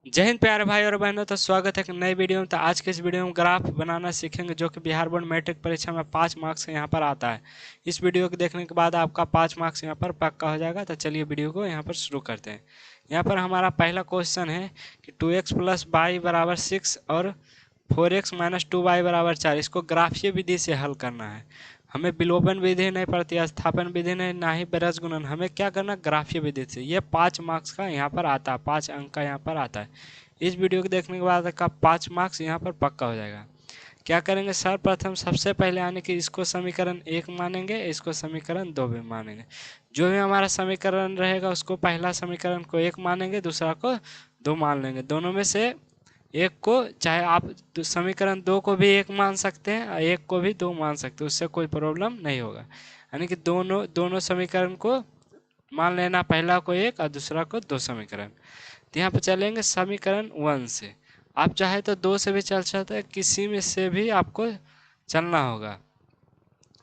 जय हिंद प्यारे भाई और बहनों। तो स्वागत है एक नई वीडियो में। तो आज के इस वीडियो में ग्राफ बनाना सीखेंगे जो कि बिहार बोर्ड मैट्रिक परीक्षा में 5 मार्क्स यहाँ पर आता है। इस वीडियो को देखने के बाद आपका 5 मार्क्स यहाँ पर पक्का हो जाएगा। तो चलिए वीडियो को यहाँ पर शुरू करते हैं। यहाँ पर हमारा पहला क्वेश्चन है कि 2x प्लस वाई बराबर 6 और 4x माइनस 2y बराबर 4। इसको ग्राफीय विधि से हल करना है। हमें विलोपन विधि नहीं पड़ती, स्थापन विधि नहीं, ना ही बेरज गुणन। हमें क्या करना, ग्राफीय विधि से। ये 5 मार्क्स का यहाँ पर आता है, 5 अंक का यहाँ पर आता है। इस वीडियो को देखने के बाद का 5 मार्क्स यहाँ पर पक्का हो जाएगा। क्या करेंगे, सर्वप्रथम सबसे पहले आने कि इसको समीकरण 1 मानेंगे, इसको समीकरण 2 भी मानेंगे। जो भी हमारा समीकरण रहेगा उसको पहला समीकरण को 1 मानेंगे, दूसरा को 2 मान लेंगे। दोनों में से एक को, चाहे आप समीकरण 2 को भी 1 मान सकते हैं और एक को भी 2 मान सकते हैं, उससे कोई प्रॉब्लम नहीं होगा। यानी कि दोनों दोनों समीकरण को मान लेना, पहला को 1 और दूसरा को 2 समीकरण। तो यहाँ पर चलेंगे समीकरण 1 से। आप चाहे तो 2 से भी चल सकते हैं, किसी में से भी आपको चलना होगा।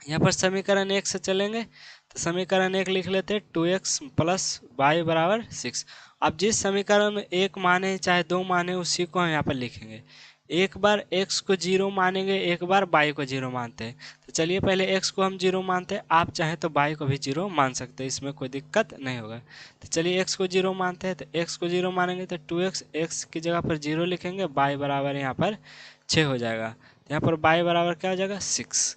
यहाँ पर समीकरण 1 से चलेंगे तो समीकरण 1 लिख लेते हैं 2x प्लस वाई बराबर 6। अब जिस समीकरण में 1 माने चाहे 2 माने उसी को हम यहाँ पर लिखेंगे। एक बार x को 0 मानेंगे, एक बार y को 0 मानते हैं। तो चलिए पहले x को हम 0 मानते हैं, आप चाहें तो y को भी 0 मान सकते हैं, इसमें कोई दिक्कत नहीं होगा। तो चलिए x को 0 मानते हैं। तो x को 0 मानेंगे तो 2x, x की जगह पर 0 लिखेंगे, y बराबर यहाँ पर 6 हो जाएगा। तो यहाँ पर y बराबर क्या हो जाएगा, 6।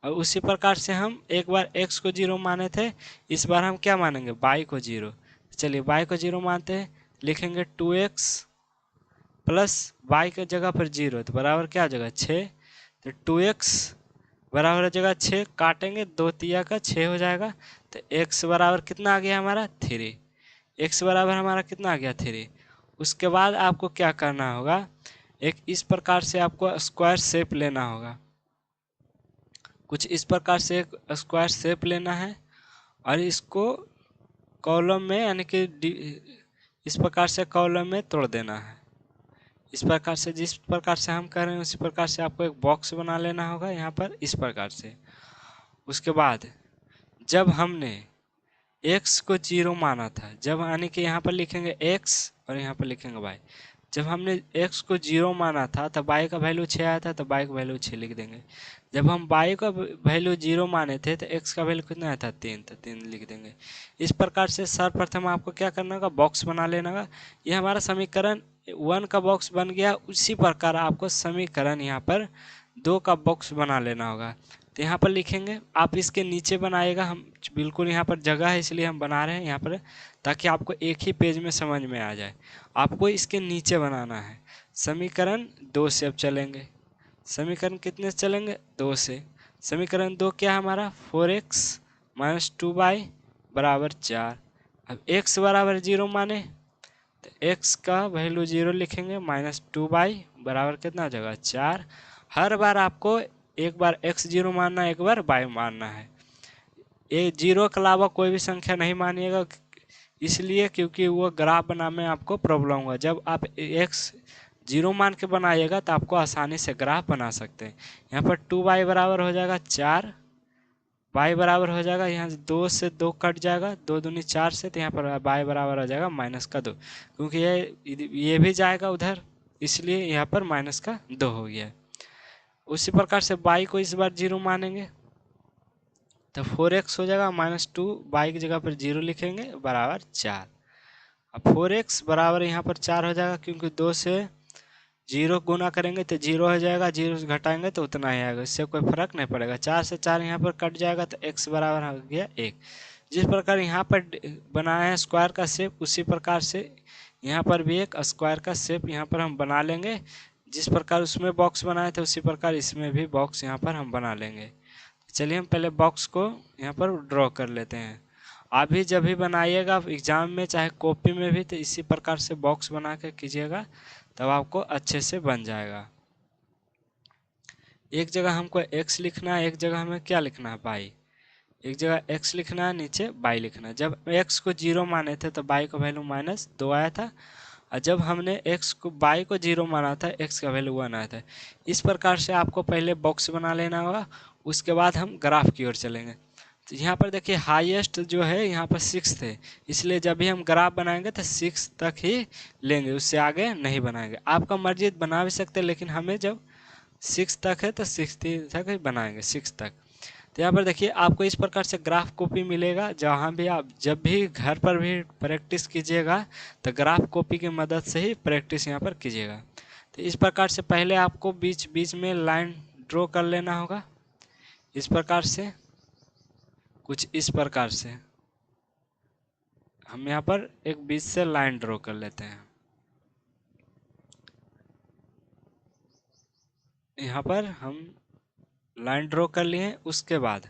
और उसी प्रकार से हम एक बार x को 0 माने थे, इस बार हम क्या मानेंगे, y को 0। चलिए y को 0 मानते हैं, लिखेंगे 2x प्लस वाई की जगह पर 0, तो बराबर क्या हो जाएगा, 6। तो 2x बराबर हो जाएगा 6, काटेंगे 2 तिया का 6 हो जाएगा। तो x बराबर कितना आ गया हमारा, 3। x बराबर हमारा कितना आ गया, 3। उसके बाद आपको क्या करना होगा, एक इस प्रकार से आपको स्क्वायर शेप लेना होगा। कुछ इस प्रकार से एक स्क्वायर शेप लेना है और इसको कॉलम में, यानी कि इस प्रकार से कॉलम में तोड़ देना है। इस प्रकार से, जिस प्रकार से हम कर रहे हैं उसी प्रकार से आपको एक बॉक्स बना लेना होगा यहाँ पर, इस प्रकार से। उसके बाद जब हमने x को 0 माना था, जब यानी कि यहाँ पर लिखेंगे x और यहाँ पर लिखेंगे y। जब हमने x को 0 माना था तब y का वैल्यू 6 आया था, तो y का वैल्यू 6 लिख देंगे। जब हम y का वैल्यू 0 माने थे तो x का वैल्यू कितना आया था, 3, तो 3 लिख देंगे। इस प्रकार से सर्वप्रथम आपको क्या करना होगा, बॉक्स बना लेना होगा। ये हमारा समीकरण 1 का बॉक्स बन गया। उसी प्रकार आपको समीकरण यहाँ पर 2 का बॉक्स बना लेना होगा। तो यहाँ पर लिखेंगे, आप इसके नीचे बनाएगा, हम बिल्कुल यहाँ पर जगह है इसलिए हम बना रहे हैं यहाँ पर, ताकि आपको एक ही पेज में समझ में आ जाए। आपको इसके नीचे बनाना है। समीकरण 2 से अब चलेंगे। समीकरण कितने से चलेंगे, 2 से। समीकरण 2 क्या है हमारा, 4x माइनस 2y बराबर 4। अब x बराबर 0 माने तो x का वैल्यू 0 लिखेंगे, माइनस 2y बराबर कितना हो जाएगा, 4। हर बार आपको एक बार x 0 मानना है, एक बार y मानना है। ये 0 के अलावा कोई भी संख्या नहीं मानिएगा, इसलिए क्योंकि वो ग्राफ बनाने में आपको प्रॉब्लम होगा। जब आप x 0 मान के बनाइएगा तो आपको आसानी से ग्राफ बना सकते हैं। यहाँ पर 2y बराबर हो जाएगा 4, y बराबर हो जाएगा, यहाँ से 2 से 2 कट जाएगा, 2 दूनी 4 से, तो यहाँ पर y बराबर हो जाएगा माइनस का 2, क्योंकि ये भी जाएगा उधर, इसलिए यहाँ पर माइनस का 2 हो गया। उसी प्रकार से y को इस बार 0 मानेंगे तो 4x हो जाएगा माइनस 2, y की जगह पर 0 लिखेंगे बराबर 4। अब 4x बराबर यहाँ पर 4 हो जाएगा, क्योंकि 2 से 0 गुना करेंगे तो 0 हो जाएगा, 0 से घटाएंगे तो उतना ही आएगा, इससे कोई फर्क नहीं पड़ेगा। 4 से 4 यहाँ पर कट जाएगा तो x बराबर हो गया 1। जिस प्रकार यहाँ पर बनाया है स्क्वायर का शेप, उसी प्रकार से यहाँ पर भी एक स्क्वायर का शेप यहाँ पर हम बना लेंगे। जिस प्रकार उसमें बॉक्स बनाए थे उसी प्रकार इसमें भी बॉक्स यहाँ पर हम बना लेंगे। चलिए हम पहले बॉक्स को यहाँ पर ड्रॉ कर लेते हैं। आप भी जब भी बनाइएगा एग्जाम में चाहे कॉपी में भी, तो इसी प्रकार से बॉक्स बना के कीजिएगा, तब आपको अच्छे से बन जाएगा। एक जगह हमको x लिखना है, एक जगह हमें क्या लिखना है, y। एक जगह x लिखना है, नीचे y लिखना है। जब x को 0 माने थे तो y का वैल्यू माइनस 2 आया था, और जब हमने y को 0 माना था, x का वैल्यू 1 आया था। इस प्रकार से आपको पहले बॉक्स बना लेना होगा, उसके बाद हम ग्राफ की ओर चलेंगे। तो यहाँ पर देखिए हाईएस्ट जो है यहाँ पर 6 है, इसलिए जब भी हम ग्राफ बनाएंगे तो 6 तक ही लेंगे, उससे आगे नहीं बनाएंगे। आपका मर्जी बना भी सकते हैं, लेकिन हमें जब 6 तक है तो 6 तक ही बनाएंगे, 6 तक। तो यहाँ पर देखिए आपको इस प्रकार से ग्राफ कॉपी मिलेगा, जहाँ भी आप जब भी घर पर भी प्रैक्टिस कीजिएगा तो ग्राफ कॉपी की मदद से ही प्रैक्टिस यहाँ पर कीजिएगा। तो इस प्रकार से पहले आपको बीच बीच में लाइन ड्रॉ कर लेना होगा, इस प्रकार से, कुछ इस प्रकार से। हम यहाँ पर एक बीच से लाइन ड्रॉ कर लेते हैं। यहाँ पर हम लाइन ड्रॉ कर लिए। उसके बाद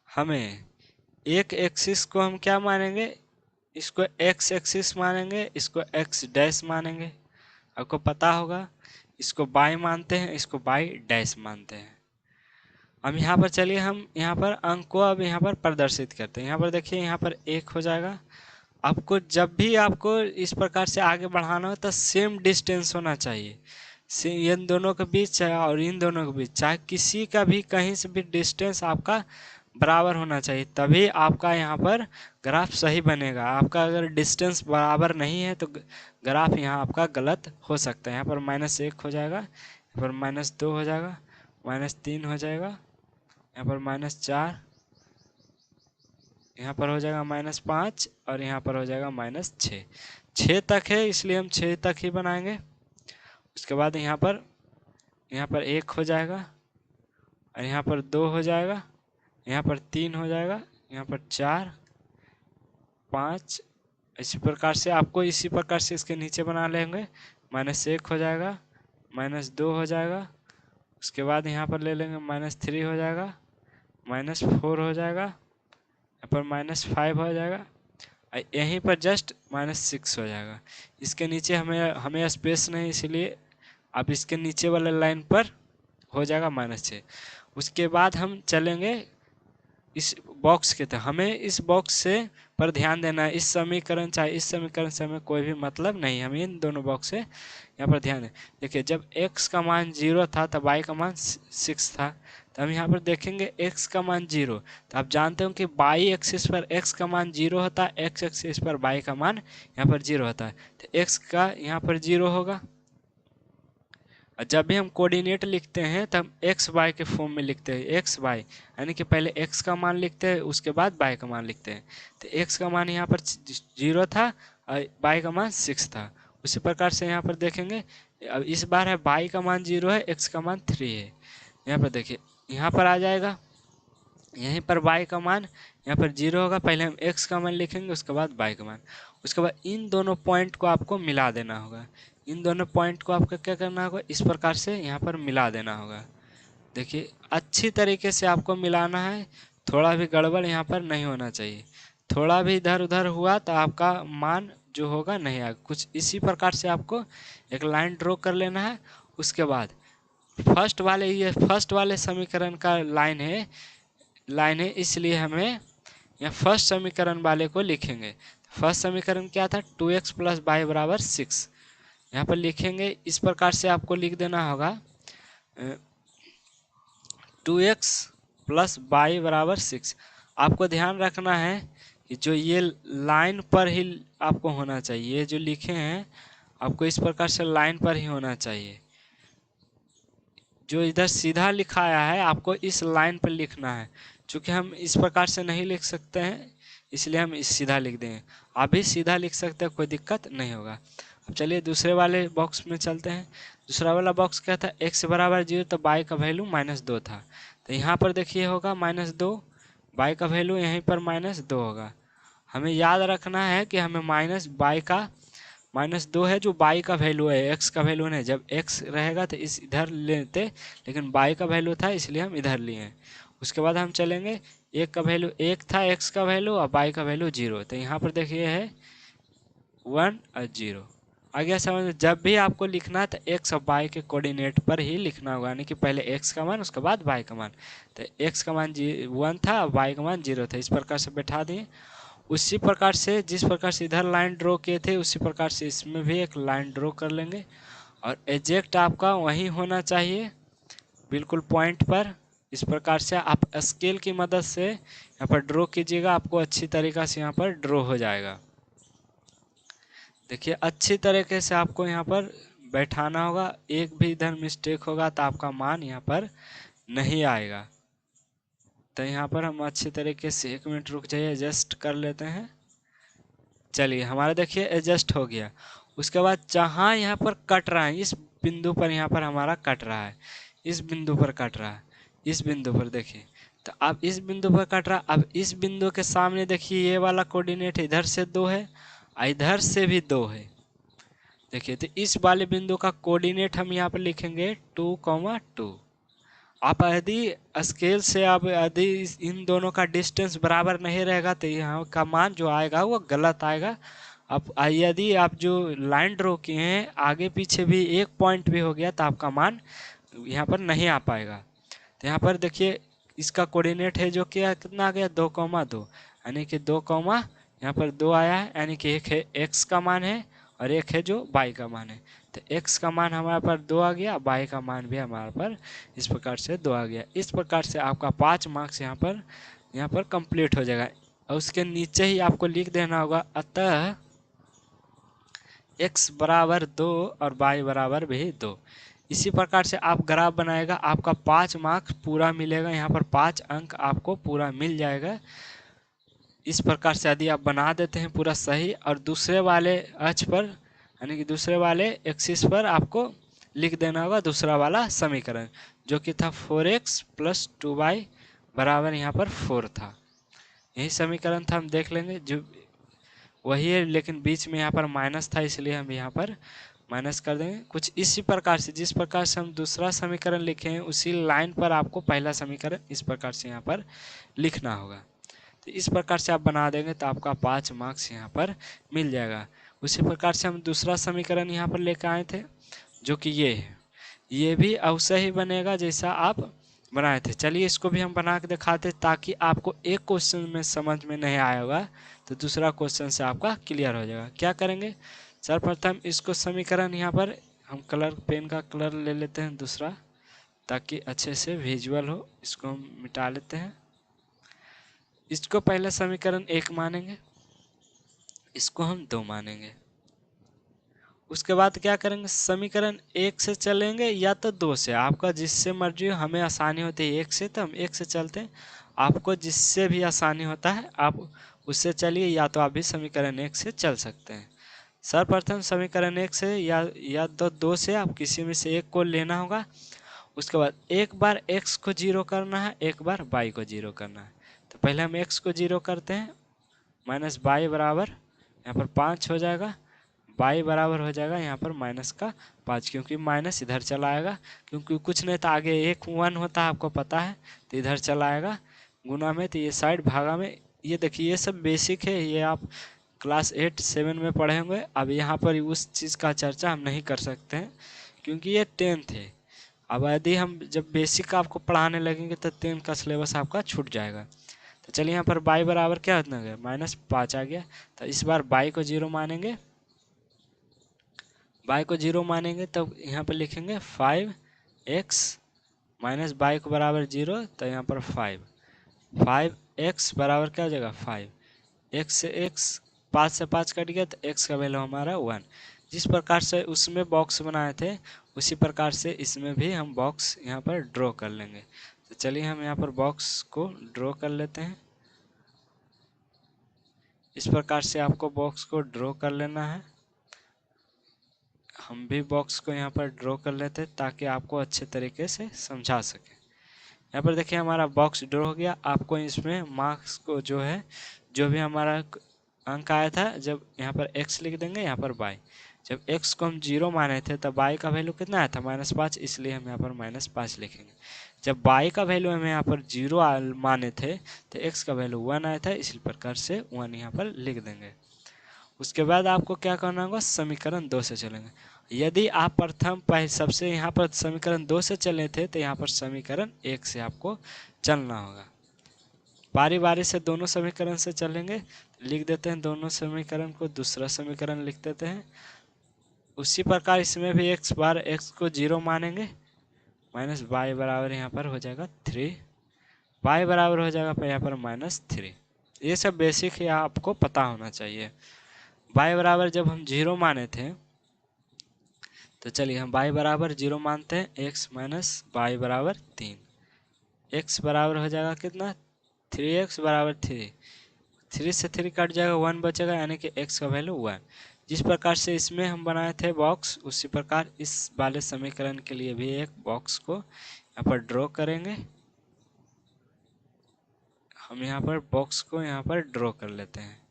हमें एक एक्सिस को हम क्या मानेंगे, इसको एक्स एक्सिस मानेंगे, इसको एक्स डैश मानेंगे, आपको पता होगा। इसको बाई मानते हैं, इसको बाई डैश मानते हैं। अब यहाँ पर चलिए हम यहाँ पर अंक को अब यहाँ पर प्रदर्शित करते हैं। यहाँ पर देखिए यहाँ पर 1 हो जाएगा। आपको जब भी आपको इस प्रकार से आगे बढ़ाना हो तो सेम डिस्टेंस होना चाहिए, इन दोनों के बीच और इन दोनों के बीच, चाहे किसी का भी कहीं से भी डिस्टेंस आपका बराबर होना चाहिए, तभी आपका यहाँ पर ग्राफ सही बनेगा। आपका अगर डिस्टेंस बराबर नहीं है तो ग्राफ यहाँ आपका गलत हो सकता है। यहाँ पर -1 हो जाएगा, यहाँ पर -2 हो जाएगा, -3 हो जाएगा, यहाँ पर -4, यहाँ पर हो जाएगा -5 और यहाँ पर हो जाएगा -6। 6 तक है इसलिए हम 6 तक ही बनाएंगे। उसके बाद यहाँ पर 1 हो जाएगा और यहाँ पर 2 हो जाएगा, यहाँ पर 3 हो जाएगा, यहाँ पर 4, 5। इसी प्रकार से आपको इसी प्रकार से इसके नीचे बना लेंगे। -1 हो जाएगा, -2 हो जाएगा, उसके बाद यहाँ पर ले लेंगे -3 हो जाएगा, -4 हो जाएगा, यहाँ पर -5 हो जाएगा, यहीं पर जस्ट -6 हो जाएगा। इसके नीचे हमें स्पेस नहीं, इसलिए अब इसके नीचे वाले लाइन पर हो जाएगा -6। उसके बाद हम चलेंगे इस बॉक्स के तहत। हमें इस बॉक्स से पर ध्यान देना है, इस समीकरण चाहे इस समीकरण से हमें कोई भी मतलब नहीं, हमें इन दोनों बॉक्स से यहाँ पर ध्यान दें। देखिए जब x का मान 0 था तब y का मान 6 था, तो हम यहाँ पर देखेंगे x का मान 0, तो आप जानते हो कि y एक्सिस पर x का मान 0 होता है, x एक्सिस पर y का मान यहाँ पर 0 होता है, तो x का यहाँ पर 0 होगा। और जब भी हम कोऑर्डिनेट लिखते हैं तब एक्स वाई के फॉर्म में लिखते हैं, एक्स वाई, यानी कि पहले एक्स का मान लिखते हैं उसके बाद वाई का मान लिखते हैं। तो एक्स का मान यहाँ पर 0 था और वाई का मान 6 था। उसी प्रकार से यहाँ पर देखेंगे, अब इस बार है वाई का मान 0 है, एक्स का मान 3 है। यहाँ पर देखिए यहाँ पर आ जाएगा, यहीं पर वाई का मान यहाँ पर 0 होगा, पहले हम एक्स का मान लिखेंगे उसके बाद वाई का मान। उसके बाद इन दोनों पॉइंट को आपको मिला देना होगा, इन दोनों पॉइंट को आपको क्या करना होगा, इस प्रकार से यहाँ पर मिला देना होगा। देखिए अच्छी तरीके से आपको मिलाना है, थोड़ा भी गड़बड़ यहाँ पर नहीं होना चाहिए। थोड़ा भी इधर उधर हुआ तो आपका मान जो होगा नहीं आएगा। कुछ इसी प्रकार से आपको एक लाइन ड्रॉ कर लेना है। उसके बाद ये फर्स्ट वाले समीकरण का लाइन है, इसलिए हमें यहाँ फर्स्ट समीकरण वाले को लिखेंगे। फर्स्ट समीकरण क्या था, 2x + y = 6। यहाँ पर लिखेंगे, इस प्रकार से आपको लिख देना होगा 2x + y = 6। आपको ध्यान रखना है कि जो ये लाइन पर ही आपको होना चाहिए, ये जो लिखे हैं आपको इस प्रकार से लाइन पर ही होना चाहिए। जो इधर सीधा लिखाया है आपको इस लाइन पर लिखना है। चूँकि हम इस प्रकार से नहीं लिख सकते हैं इसलिए हम इस सीधा लिख देंगे। आप भी सीधा लिख सकते हैं, कोई दिक्कत नहीं होगा। अब चलिए दूसरे वाले बॉक्स में चलते हैं। दूसरा वाला बॉक्स क्या था, x = 0 तो y का वैल्यू -2 था, तो यहाँ पर देखिए होगा -2, y का वैल्यू यहीं पर -2 होगा। हमें याद रखना है कि हमें -2 है, जो y का वैल्यू है, x का वैल्यू नहीं। जब x रहेगा तो इस इधर लेते, लेकिन y का वैल्यू था इसलिए हम इधर लिए। उसके बाद हम चलेंगे, 1 का वैल्यू 1 था, x का वैल्यू, और y का वैल्यू 0, तो यहाँ पर देखिए है 1 और 0। आगे समझ, जब भी आपको लिखना है तो x और y के कोऑर्डिनेट पर ही लिखना होगा, यानी कि पहले x का मान उसके बाद y का मान। तो x का मान 1 था, y का मान 0 था, इस प्रकार से बैठा दिए। उसी प्रकार से जिस प्रकार से इधर लाइन ड्रॉ किए थे उसी प्रकार से इसमें भी एक लाइन ड्रॉ कर लेंगे, और एग्जैक्ट आपका वहीं होना चाहिए, बिल्कुल पॉइंट पर, इस प्रकार से आप स्केल की मदद से यहाँ पर ड्रॉ कीजिएगा, आपको अच्छी तरीक़ा से यहाँ पर ड्रॉ हो जाएगा। देखिए अच्छी तरीके से आपको यहाँ पर बैठाना होगा, एक भी इधर मिस्टेक होगा तो आपका मान यहाँ पर नहीं आएगा। तो यहाँ पर हम अच्छी तरीके से 1 मिनट रुक जाइए, एडजस्ट कर लेते हैं। चलिए हमारा देखिए एडजस्ट हो गया। उसके बाद जहाँ यहाँ पर कट रहा है, इस बिंदु पर यहाँ पर हमारा कट रहा है, इस बिंदु पर कट रहा है, इस बिंदु पर देखिए। तो अब इस बिंदु पर कट रहा है, अब इस बिंदु के सामने देखिए ये वाला कोऑर्डिनेट इधर से 2 है, इधर से भी 2 है। देखिए तो इस वाले बिंदु का कोऑर्डिनेट हम यहाँ पर लिखेंगे 2,2। आप यदि स्केल से आप यदि इन दोनों का डिस्टेंस बराबर नहीं रहेगा तो यहाँ का मान जो आएगा वो गलत आएगा। अब यदि आप जो लाइन ड्रॉ किए हैं आगे पीछे भी एक पॉइंट भी हो गया तो आपका मान यहाँ पर नहीं आ पाएगा। तो यहाँ पर देखिए इसका कोऑर्डिनेट है जो कि कितना आ गया 2,2, यानी कि 2, यहाँ पर 2 आया है, यानी कि एक है x का मान है और एक है जो y का मान है। तो x का मान हमारे पर 2 आ गया, y का मान भी हमारे पर इस प्रकार से 2 आ गया। इस प्रकार से आपका 5 मार्क्स यहाँ पर कंप्लीट हो जाएगा। और उसके नीचे ही आपको लिख देना होगा अतः x बराबर 2 और y बराबर भी 2। इसी प्रकार से आप ग्राफ बनाएगा, आपका 5 मार्क्स पूरा मिलेगा, यहाँ पर 5 अंक आपको पूरा मिल जाएगा। इस प्रकार से यदि आप बना देते हैं पूरा सही, और दूसरे वाले अक्ष पर यानी कि दूसरे वाले एक्सिस पर आपको लिख देना होगा दूसरा वाला समीकरण जो कि था 4x + 2y बराबर यहाँ पर 4 था। यही समीकरण था, हम देख लेंगे जो वही है, लेकिन बीच में यहाँ पर माइनस था इसलिए हम यहाँ पर माइनस कर देंगे। कुछ इसी प्रकार से जिस प्रकार से हम दूसरा समीकरण लिखे हैं उसी लाइन पर आपको पहला समीकरण इस प्रकार से यहाँ पर लिखना होगा। तो इस प्रकार से आप बना देंगे तो आपका 5 मार्क्स यहाँ पर मिल जाएगा। उसी प्रकार से हम दूसरा समीकरण यहाँ पर लेकर आए थे जो कि ये है, ये भी अवश्य ही बनेगा जैसा आप बनाए थे। चलिए इसको भी हम बना के दिखाते ताकि आपको एक क्वेश्चन में समझ में नहीं आया होगा तो दूसरा क्वेश्चन से आपका क्लियर हो जाएगा। क्या करेंगे, सर्वप्रथम इसको समीकरण यहाँ पर हम कलर पेन का कलर ले लेते हैं दूसरा ताकि अच्छे से विजुअल हो। इसको हम मिटा लेते हैं। इसको पहले समीकरण 1 मानेंगे, इसको हम 2 मानेंगे। उसके बाद क्या करेंगे, समीकरण 1 से चलेंगे या तो 2 से, आपका जिससे मर्जी हो। हमें आसानी होती है 1 से तो हम 1 से चलते हैं, आपको जिससे भी आसानी होता है आप उससे चलिए, या तो आप भी समीकरण 1 से चल सकते हैं। सर्वप्रथम समीकरण 1 से या तो 2 से, आप किसी में से एक को लेना होगा। उसके बाद एक बार x को 0 करना है, एक बार y को 0 करना है। तो पहले हम x को 0 करते हैं, माइनस y बराबर यहाँ पर 5 हो जाएगा, y बराबर हो जाएगा यहाँ पर -5, क्योंकि माइनस इधर चला आएगा, क्योंकि कुछ नहीं तो आगे एक 1 होता है आपको पता है, तो इधर चला आएगा गुना में, तो ये साइड भागा में। ये देखिए ये सब बेसिक है, ये आप क्लास 8-7 में पढ़े होंगे। अब यहाँ पर उस चीज़ का चर्चा हम नहीं कर सकते हैं क्योंकि ये 10th है। अब यदि हम जब बेसिक आपको पढ़ाने लगेंगे तो 10 का सिलेबस आपका छूट जाएगा। तो चलिए यहाँ पर y बराबर क्या होता है, -5 आ गया। तो इस बार y को 0 मानेंगे, y को 0 मानेंगे तब यहाँ पर लिखेंगे 5x माइनस y को बराबर 0, तो यहाँ पर 5x बराबर क्या हो जाएगा 5, x से x 5 से 5 कट गया तो x का वैल्यू हमारा 1। जिस प्रकार से उसमें बॉक्स बनाए थे उसी प्रकार से इसमें भी हम बॉक्स यहाँ पर ड्रॉ कर लेंगे। तो चलिए हम यहाँ पर बॉक्स को ड्रॉ कर लेते हैं। इस प्रकार से आपको बॉक्स को ड्रॉ कर लेना है। हम भी बॉक्स को यहाँ पर ड्रॉ कर लेते हैं ताकि आपको अच्छे तरीके से समझा सके। यहाँ पर देखिए हमारा बॉक्स ड्रॉ हो गया। आपको इसमें मार्क्स को जो है जो भी हमारा अंक आया था, जब यहाँ पर x लिख देंगे, यहाँ पर y। जब x को हम 0 माने थे तब y का वैल्यू कितना आया था -5, इसलिए हम यहाँ पर -5 लिखेंगे। जब y का वैल्यू हम यहाँ पर 0 माने थे तो x का वैल्यू 1 आया था, इसी प्रकार से 1 यहाँ पर लिख देंगे। उसके बाद आपको क्या करना होगा, समीकरण 2 से चलेंगे। यदि आप प्रथम सबसे यहाँ पर समीकरण 2 से चले थे तो यहाँ पर समीकरण 1 से आपको चलना होगा। बारी बारी से दोनों समीकरण से चलेंगे। लिख देते हैं दोनों समीकरण को, दूसरा समीकरण लिख देते हैं। उसी प्रकार इसमें भी x बार x को 0 मानेंगे माइनस वाई बराबर यहाँ पर हो जाएगा 3, वाई बराबर हो जाएगा यहाँ पर -3। ये सब बेसिक ही आपको पता होना चाहिए। वाई बराबर जब हम 0 माने थे, तो चलिए हम y बराबर 0 मानते हैं, x माइनस वाई बराबर 3, x बराबर हो जाएगा कितना 3x बराबर 3, 3 से 3 कट जाएगा, 1 बचेगा, यानी कि x का वैल्यू 1। जिस प्रकार से इसमें हम बनाए थे बॉक्स, उसी प्रकार इस वाले समीकरण के लिए भी एक बॉक्स को यहाँ पर ड्रॉ करेंगे। हम यहाँ पर बॉक्स को यहाँ पर ड्रॉ कर लेते हैं।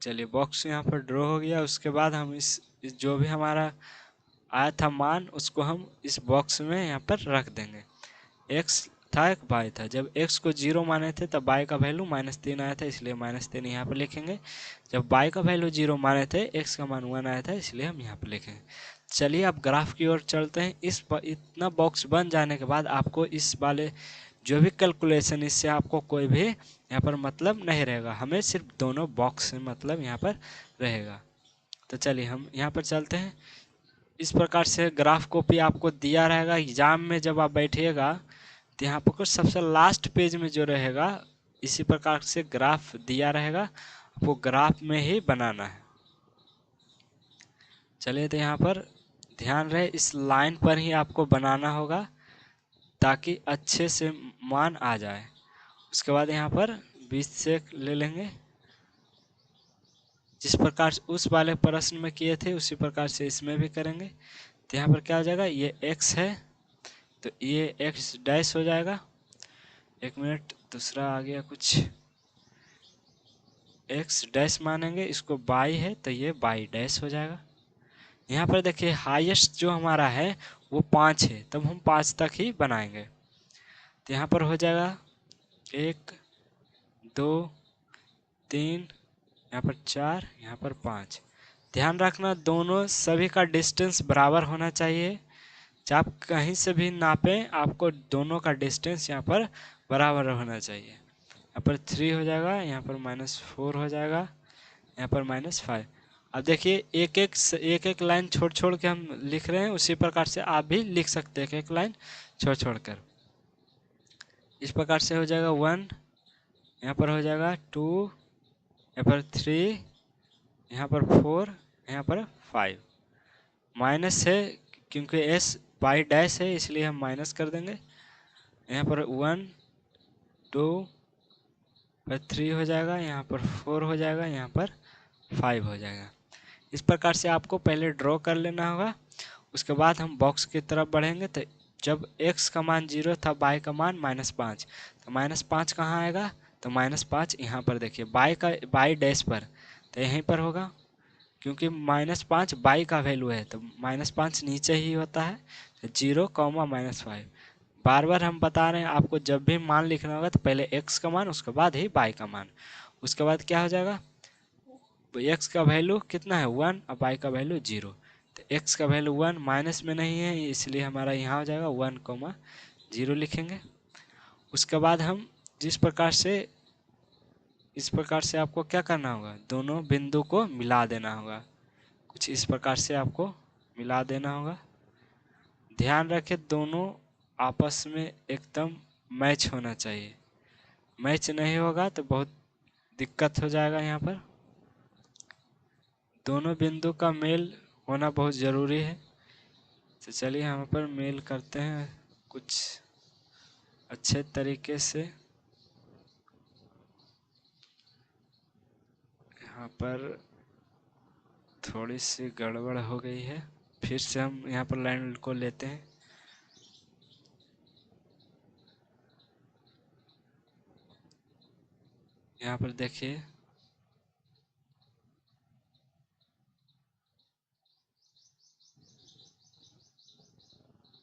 चलिए बॉक्स यहाँ पर ड्रॉ हो गया। उसके बाद हम इस जो भी हमारा आया था मान, उसको हम इस बॉक्स में यहाँ पर रख देंगे। x था एक y था, जब x को 0 माने थे तब y का वैल्यू -3 आया था, इसलिए -3 यहाँ पर लिखेंगे। जब y का वैल्यू 0 माने थे, x का मान 1 आया था, इसलिए हम यहाँ पर लिखेंगे। चलिए अब ग्राफ की ओर चलते हैं। इतना बॉक्स बन जाने के बाद आपको इस वाले जो भी कैलकुलेशन, इससे आपको कोई भी यहाँ पर मतलब नहीं रहेगा, हमें सिर्फ दोनों बॉक्स से मतलब यहाँ पर रहेगा। तो चलिए हम यहाँ पर चलते हैं। इस प्रकार से ग्राफ कॉपी आपको दिया रहेगा एग्जाम में, जब आप बैठिएगा तो यहाँ पर कुछ सबसे लास्ट पेज में जो रहेगा, इसी प्रकार से ग्राफ दिया रहेगा, आपको ग्राफ में ही बनाना है। चलिए तो यहाँ पर ध्यान रहे, इस लाइन पर ही आपको बनाना होगा ताकि अच्छे से मान आ जाए। उसके बाद यहाँ पर बीच से ले लेंगे, जिस प्रकार से उस वाले प्रश्न में किए थे उसी प्रकार से इसमें भी करेंगे। तो यहाँ पर क्या हो जाएगा, ये x है तो ये x डैश हो जाएगा। एक मिनट, दूसरा आ गया कुछ, x डैश मानेंगे, इसको y है तो ये y डैश हो जाएगा। यहाँ पर देखिए हाईएस्ट जो हमारा है वो 5 है, तब हम 5 तक ही बनाएंगे। तो यहाँ पर हो जाएगा 1 2 3, यहाँ पर 4, यहाँ पर 5। ध्यान रखना दोनों सभी का डिस्टेंस बराबर होना चाहिए। चाहे आप कहीं से भी नापें, आपको दोनों का डिस्टेंस यहाँ पर बराबर होना चाहिए। यहाँ पर 3 हो जाएगा, यहाँ पर -4 हो जाएगा, यहाँ पर -5। अब देखिए एक एक लाइन छोड़ छोड़ के हम लिख रहे हैं, उसी प्रकार से आप भी लिख सकते हैं, एक एक लाइन छोड़ छोड़ कर। इस प्रकार से हो जाएगा 1, यहाँ पर हो जाएगा 2, यहाँ पर 3, यहाँ पर 4, यहाँ पर 5। माइनस है क्योंकि s बाई डैश है, इसलिए हम माइनस कर देंगे। यहाँ पर 1 2 पर 3 हो जाएगा, यहाँ पर 4 हो जाएगा, यहाँ पर 5 हो जाएगा। इस प्रकार से आपको पहले ड्रॉ कर लेना होगा। उसके बाद हम बॉक्स की तरफ बढ़ेंगे। तो जब x का मान 0 था, y का मान -5, तो -5 कहाँ आएगा, तो -5 यहाँ पर देखिए y डैश पर, तो यहीं पर होगा, क्योंकि -5 y का वैल्यू है, तो -5 नीचे ही होता है। तो 0, -5। बार बार हम बता रहे हैं आपको, जब भी मान लिखना होगा तो पहले x का मान, उसके बाद ही y का मान। उसके बाद क्या हो जाएगा, x का वैल्यू कितना है 1 और y का वैल्यू 0। तो x का वैल्यू 1 माइनस में नहीं है, इसलिए हमारा यहाँ हो जाएगा 1, 0 लिखेंगे। उसके बाद हम इस प्रकार से आपको क्या करना होगा, दोनों बिंदु को मिला देना होगा। कुछ इस प्रकार से आपको मिला देना होगा। ध्यान रखें दोनों आपस में एकदम मैच होना चाहिए, मैच नहीं होगा तो बहुत दिक्कत हो जाएगा। यहाँ पर दोनों बिंदु का मेल होना बहुत ज़रूरी है। तो चलिए यहाँ पर मेल करते हैं कुछ अच्छे तरीके से। यहाँ पर थोड़ी सी गड़बड़ हो गई है, फिर से हम यहाँ पर लाइन को लेते हैं। यहाँ पर देखिए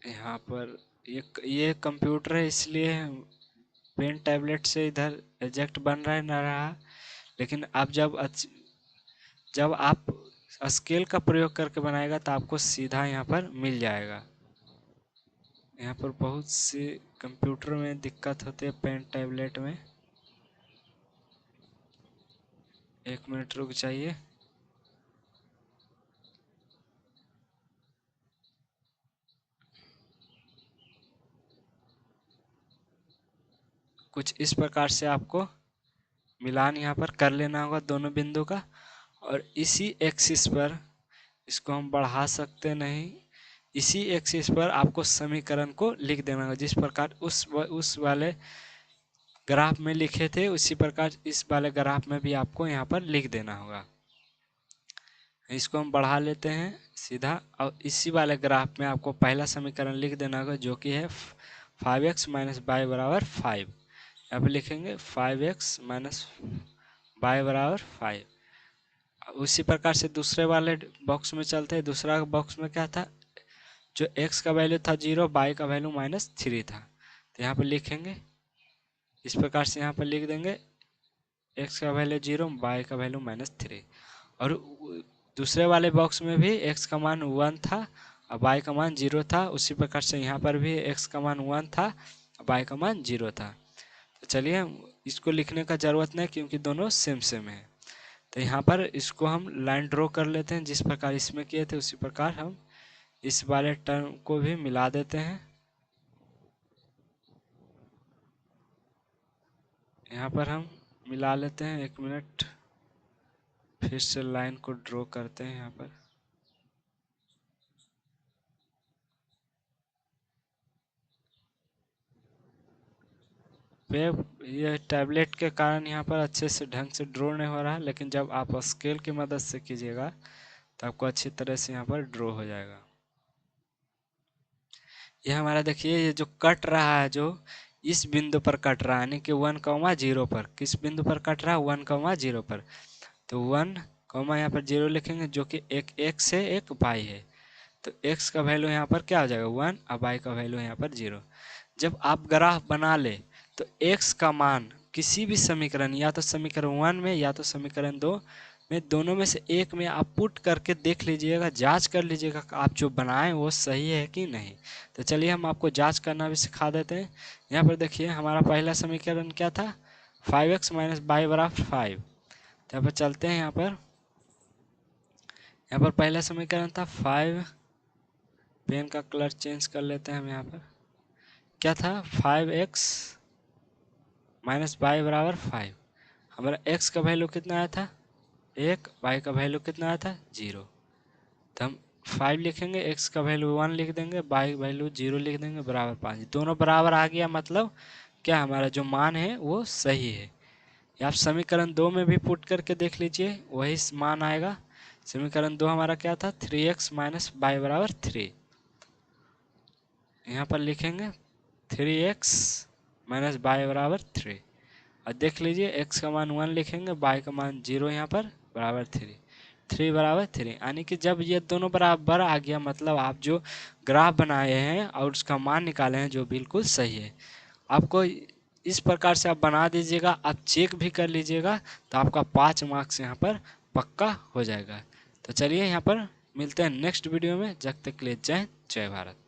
यहाँ पर ये कंप्यूटर है, इसलिए पेन टैबलेट से इधर एजेक्ट बन रहा है ना रहा, लेकिन आप जब आप स्केल का प्रयोग करके बनाएगा तो आपको सीधा यहाँ पर मिल जाएगा। यहाँ पर बहुत सी कंप्यूटर में दिक्कत होती है, पेन टैबलेट में। एक मिनट रुक जाइए। कुछ इस प्रकार से आपको मिलान यहाँ पर कर लेना होगा दोनों बिंदु का, और इसी एक्सिस पर इसको हम बढ़ा सकते नहीं, इसी एक्सिस पर आपको समीकरण को लिख देना होगा। जिस प्रकार उस वाले ग्राफ में लिखे थे उसी प्रकार इस वाले ग्राफ में भी आपको यहाँ पर लिख देना होगा। इसको हम बढ़ा लेते हैं सीधा, और इसी वाले ग्राफ में आपको पहला समीकरण लिख देना होगा जो कि है 5x माइनस वाई बराबर 5। यहाँ पर लिखेंगे 5x माइनस वाई बराबर 5। उसी प्रकार से दूसरे वाले बॉक्स में चलते हैं। दूसरा बॉक्स में क्या था, जो x का वैल्यू था 0, y का वैल्यू -3 था। तो यहाँ पर लिखेंगे इस प्रकार से, यहाँ पर लिख देंगे x का वैल्यू 0, y का वैल्यू -3। और दूसरे वाले बॉक्स में भी x का मान 1 था और y का मान 0 था। उसी प्रकार से यहाँ पर भी x का मान 1 था और y का मान 0 था। तो चलिए इसको लिखने का ज़रूरत नहीं क्योंकि दोनों सेम सेम है। तो यहाँ पर इसको हम लाइन ड्रॉ कर लेते हैं। जिस प्रकार इसमें किए थे उसी प्रकार हम इस वाले टर्म को भी मिला देते हैं। यहाँ पर हम मिला लेते हैं। 1 मिनट, फिर से लाइन को ड्रॉ करते हैं। यहाँ पर ये टैबलेट के कारण यहाँ पर अच्छे से ढंग से ड्रॉ नहीं हो रहा है, लेकिन जब आप स्केल की मदद से कीजिएगा तो आपको अच्छी तरह से यहाँ पर ड्रॉ हो जाएगा। ये हमारा देखिए, ये जो कट रहा है, जो इस बिंदु पर कट रहा है, यानी कि 1,0 पर। किस बिंदु पर कट रहा है? 1,0 पर। तो 1, यहाँ पर 0 लिखेंगे जो कि एक x है, एक y है। तो x का वैल्यू यहाँ पर क्या हो जाएगा? 1 और y का वैल्यू यहाँ पर 0। जब आप ग्राफ बना ले तो x का मान किसी भी समीकरण, या तो समीकरण 1 में या तो समीकरण 2 में, दोनों में से एक में आप पुट करके देख लीजिएगा, जांच कर लीजिएगा कि आप जो बनाएं वो सही है कि नहीं। तो चलिए हम आपको जांच करना भी सिखा देते हैं। यहाँ पर देखिए हमारा पहला समीकरण क्या था? 5x माइनस वाई बराबर 5। तो यहाँ पर चलते हैं। यहाँ पर पहला समीकरण था 5, पेन का कलर चेंज कर लेते हैं हम। यहाँ पर क्या था? 5x माइनस वाई बराबर 5। हमारा x का वैल्यू कितना आया था? 1, y का वैल्यू कितना आया था? 0। तो हम 5 लिखेंगे, x का वैल्यू 1 लिख देंगे, y वैल्यू 0 लिख देंगे, बराबर 5। दोनों बराबर आ गया, मतलब क्या, हमारा जो मान है वो सही है। या आप समीकरण 2 में भी पुट करके देख लीजिए, वही मान आएगा। समीकरण 2 हमारा क्या था? 3x माइनस वाई बराबर 3। यहाँ पर लिखेंगे 3x माइनस वाई बराबर 3, और देख लीजिए x का मान 1 लिखेंगे, y का मान 0 यहाँ पर बराबर 3 बराबर 3। यानी कि जब ये दोनों बराबर आ गया, मतलब आप जो ग्राफ बनाए हैं और उसका मान निकाले हैं जो बिल्कुल सही है। आपको इस प्रकार से आप बना दीजिएगा, आप चेक भी कर लीजिएगा, तो आपका 5 मार्क्स यहाँ पर पक्का हो जाएगा। तो चलिए यहाँ पर मिलते हैं नेक्स्ट वीडियो में। जब तक के लिए जय हिंद, जय भारत।